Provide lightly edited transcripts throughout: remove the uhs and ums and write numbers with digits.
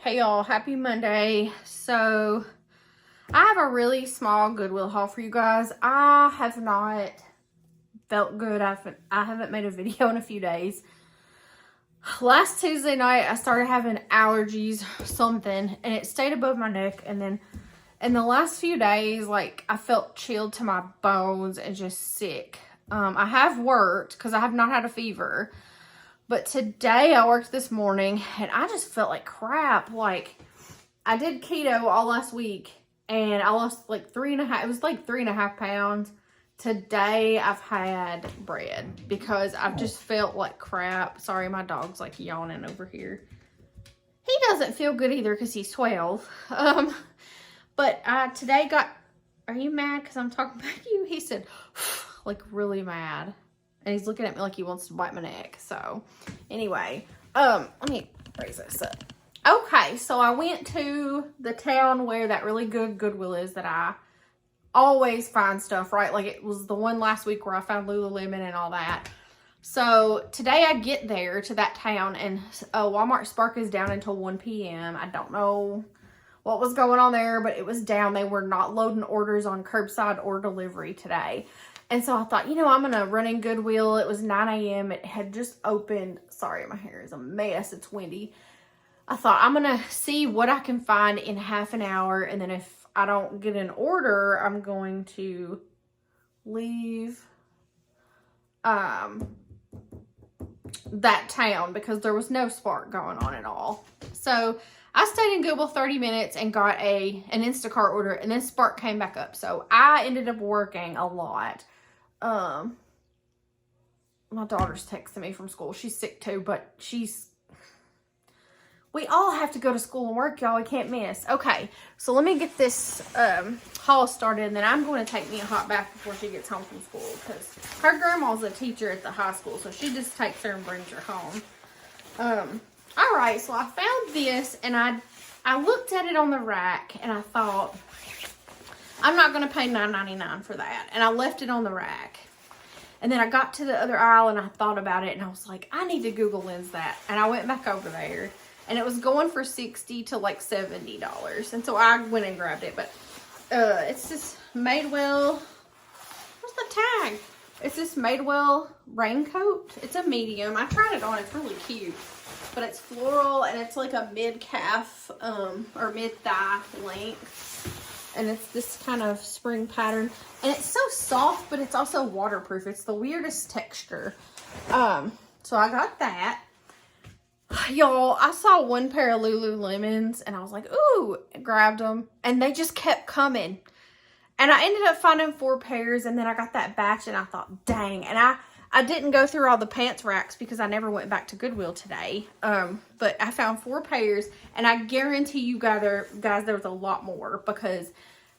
Hey y'all, happy Monday. So I have a really small Goodwill haul for you guys. I have not felt good. I haven't made a video in a few days. Last Tuesday night I started having allergies, something, and it stayed above my neck, and then in the last few days, like, I felt chilled to my bones and just sick. I have worked because I have not had a fever. But today I worked this morning and I just felt like crap. Like, I did keto all last week and I lost like 3.5 pounds. Today I've had bread because I've just felt like crap. Sorry, my dog's like yawning over here. He doesn't feel good either because he's 12. But today are you mad because I'm talking about you? He said, like, really mad. And he's looking at me like he wants to bite my neck. So, anyway, let me raise this up. Okay, so I went to the town where that really good Goodwill is that I always find stuff, right? Like, it was the one last week where I found Lululemon and all that. So, today I get there to that town, and Walmart Spark is down until 1 p.m. I don't know what was going on there, but it was down. They were not loading orders on curbside or delivery today. And so I thought, you know, I'm going to run in Goodwill. It was 9 a.m. It had just opened. Sorry, my hair is a mess. It's windy. I thought I'm going to see what I can find in half an hour. And then if I don't get an order, I'm going to leave that town because there was no Spark going on at all. So I stayed in Goodwill 30 minutes and got an Instacart order, and then Spark came back up. So I ended up working a lot. My daughter's texting me from school. She's sick too, but we all have to go to school and work, y'all. We can't miss. Okay, so let me get this haul started, and then I'm going to take me a hot bath before she gets home from school because her grandma's a teacher at the high school, so she just takes her and brings her home. All right, so I found this, and I looked at it on the rack, and I thought, I'm not going to pay $9.99 for that. And I left it on the rack. And then I got to the other aisle and I thought about it and I was like, I need to Google Lens that. And I went back over there and it was going for $60 to like $70. And so I went and grabbed it. But it's this Madewell. Where's the tag? It's this Madewell raincoat. It's a medium. I tried it on. It's really cute. But it's floral and it's like a mid-calf or mid-thigh length. And it's this kind of spring pattern. And it's so soft, but it's also waterproof. It's the weirdest texture. So I got that. Y'all, I saw one pair of Lululemons. And I was like, ooh, grabbed them. And they just kept coming. And I ended up finding 4 pairs. And then I got that batch. And I thought, dang. And I didn't go through all the pants racks because I never went back to Goodwill today. But I found 4 pairs. And I guarantee you guys there was a lot more because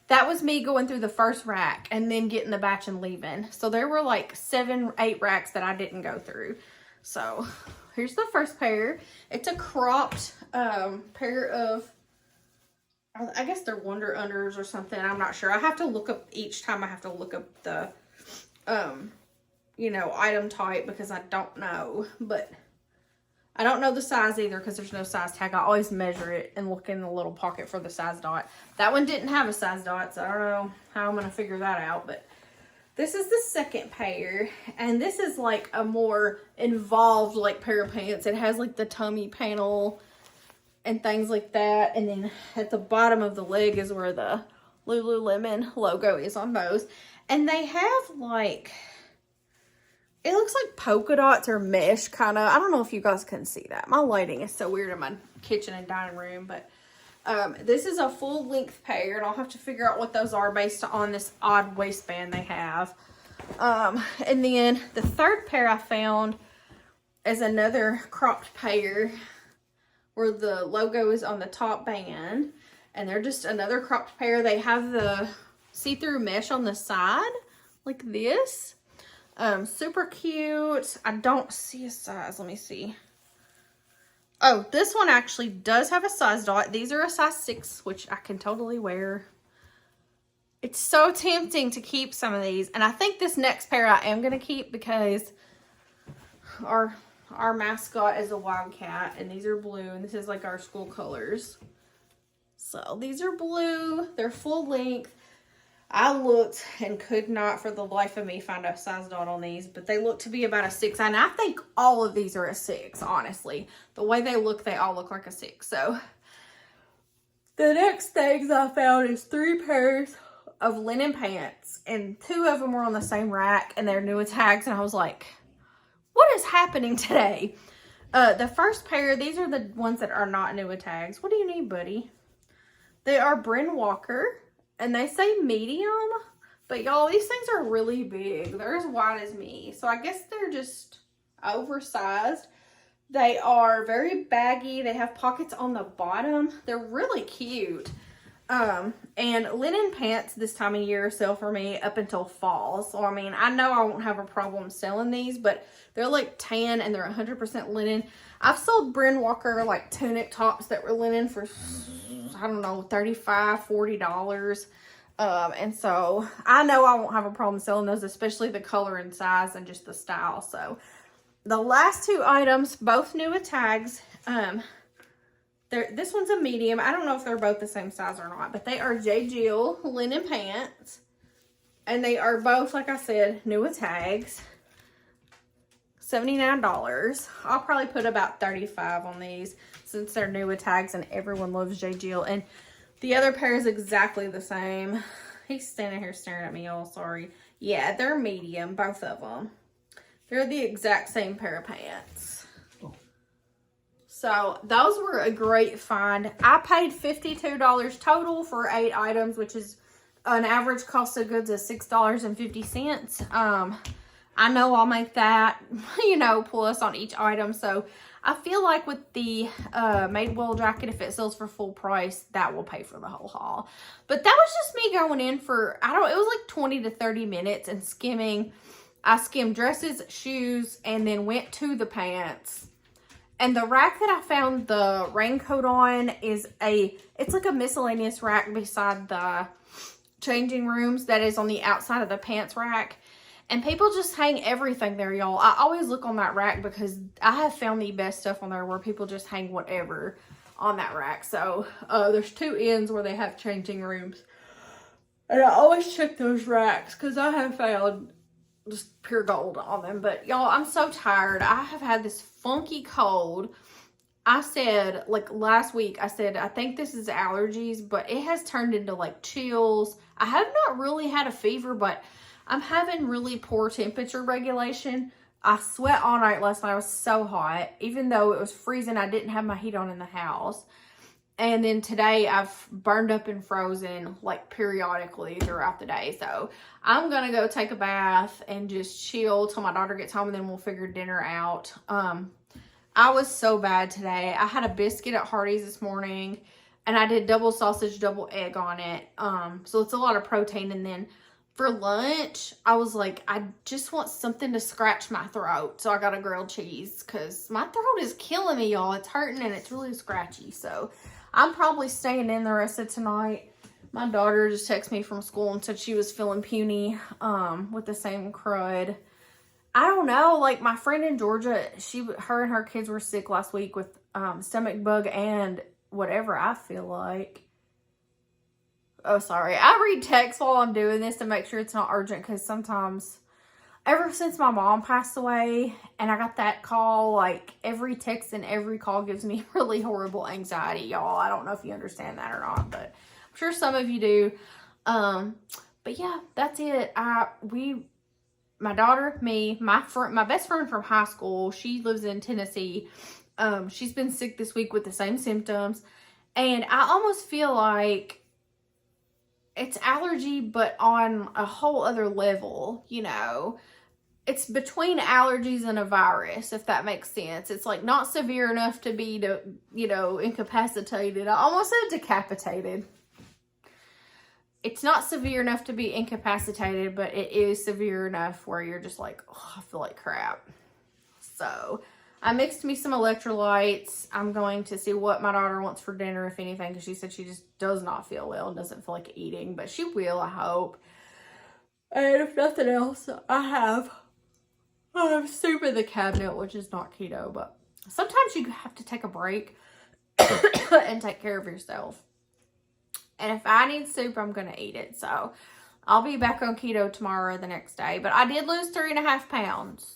that was me going through the first rack and then getting the batch and leaving. So there were like 7, 8 racks that I didn't go through. So here's the first pair. It's a cropped pair of, I guess they're Wonder Unders or something. I'm not sure. I have to look up each time. I have to look up the, you know, item type because I don't know. But I don't know the size either because there's no size tag. I always measure it and look in the little pocket for the size dot. That one didn't have a size dot, so I don't know how I'm going to figure that out. But this is the second pair, and this is like a more involved like pair of pants. It has like the tummy panel and things like that. And then at the bottom of the leg is where the Lululemon logo is on those. And they have like, it looks like polka dots or mesh kind of. I don't know if you guys can see that. My lighting is so weird in my kitchen and dining room. But this is a full length pair. And I'll have to figure out what those are based on this odd waistband they have. And then the third pair I found is another cropped pair where the logo is on the top band. And they're just another cropped pair. They have the see-through mesh on the side like this. Super cute. I don't see a size. Let me see. Oh, this one actually does have a size dot. These are a size 6, which I can totally wear. It's so tempting to keep some of these. And I think this next pair I am going to keep because, or our mascot is a wildcat, and these are blue, and this is like our school colors. So these are blue. They're full length. I looked and could not for the life of me find a size dot on these, but they look to be about a 6. And I think all of these are a 6, honestly. The way they all look like a 6. So the next things I found is 3 pairs of linen pants, and 2 of them were on the same rack, and they're new tags, and I was like, what is happening today? The first pair, these are the ones that are not new tags. What do you need, buddy? They are Bryn Walker. And they say medium, but y'all, these things are really big. They're as wide as me. So I guess they're just oversized. They are very baggy. They have pockets on the bottom. They're really cute. And linen pants this time of year sell for me up until fall. So, I mean, I know I won't have a problem selling these, but they're like tan and they're 100% linen. I've sold Bryn Walker like tunic tops that were linen for, I don't know, $35, $40. And so I know I won't have a problem selling those, especially the color and size and just the style. So the last 2 items, both new with tags. This one's a medium. I don't know if they're both the same size or not, but they are J. Jill linen pants. And they are both, like I said, new with tags. $79. I'll probably put about $35 on these since they're new with tags and everyone loves J. Jill. And the other pair is exactly the same. He's standing here staring at me, y'all. Sorry. Yeah, they're medium, both of them. They're the exact same pair of pants. Oh. So those were a great find. I paid $52 total for 8 items, which is an average cost of goods of $6.50. I know I'll make that, you know, plus on each item. So I feel like with the Madewell jacket, if it sells for full price, that will pay for the whole haul. But that was just me going in for, it was like 20 to 30 minutes and skimming. I skimmed dresses, shoes, and then went to the pants. And the rack that I found the raincoat on is it's like a miscellaneous rack beside the changing rooms that is on the outside of the pants rack. And people just hang everything there, y'all. I always look on that rack because I have found the best stuff on there where people just hang whatever on that rack. So, there's 2 ends where they have changing rooms. And I always check those racks because I have found just pure gold on them. But, y'all, I'm so tired. I have had this funky cold. I said, like, last week, I said, I think this is allergies, but it has turned into, like, chills. I have not really had a fever, but I'm having really poor temperature regulation. I sweat all night last night. I was so hot. Even though it was freezing, I didn't have my heat on in the house. And then today, I've burned up and frozen, like, periodically throughout the day. So, I'm going to go take a bath and just chill till my daughter gets home, and then we'll figure dinner out. I was so bad today. I had a biscuit at Hardee's this morning, and I did double sausage, double egg on it. So, it's a lot of protein. And then for lunch, I was like, I just want something to scratch my throat. So I got a grilled cheese because my throat is killing me, y'all. It's hurting and it's really scratchy. So I'm probably staying in the rest of ther My daughter just texted me from school and said she was feeling puny with the same crud. I don't know. Like my friend in Georgia, her and her kids were sick last week with stomach bug and whatever, I feel like. Oh, sorry. I read text while I'm doing this to make sure it's not urgent because sometimes, ever since my mom passed away and I got that call, like every text and every call gives me really horrible anxiety, y'all. I don't know if you understand that or not, but I'm sure some of you do. But yeah, that's it. My daughter, me, my best friend from high school, she lives in Tennessee. She's been sick this week with the same symptoms. And I almost feel like it's allergy, but on a whole other level, you know. It's between allergies and a virus, if that makes sense. It's like not severe enough to be, incapacitated. I almost said decapitated. It's not severe enough to be incapacitated, but it is severe enough where you're just like, oh, I feel like crap. So I mixed me some electrolytes. I'm going to see what my daughter wants for dinner, if anything, because she said she just does not feel well and doesn't feel like eating, but she will, I hope. And if nothing else, I have soup in the cabinet, which is not keto, but sometimes you have to take a break and take care of yourself. And if I need soup, I'm going to eat it. So I'll be back on keto tomorrow or the next day. But I did lose 3.5 pounds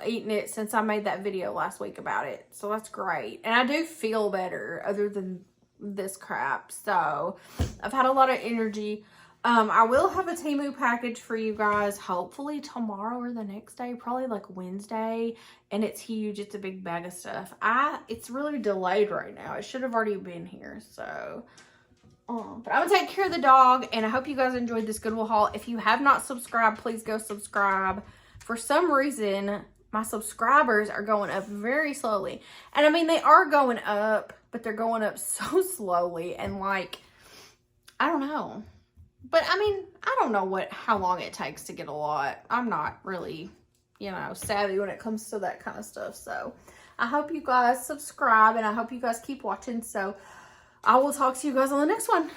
eating it since I made that video last week about it. So that's great. And I do feel better other than this crap. So I've had a lot of energy. I will have a Temu package for you guys, hopefully tomorrow or the next day, probably like Wednesday. And it's huge. It's a big bag of stuff. It's really delayed right now. It should have already been here. So, but I'm gonna take care of the dog, and I hope you guys enjoyed this Goodwill haul. If you have not subscribed, please go subscribe. For some reason, my subscribers are going up very slowly. And I mean, they are going up, but they're going up so slowly, and like, I don't know. But I mean, I don't know how long it takes to get a lot. I'm not really, you know, savvy when it comes to that kind of stuff. So I hope you guys subscribe, and I hope you guys keep watching. So I will talk to you guys on the next one.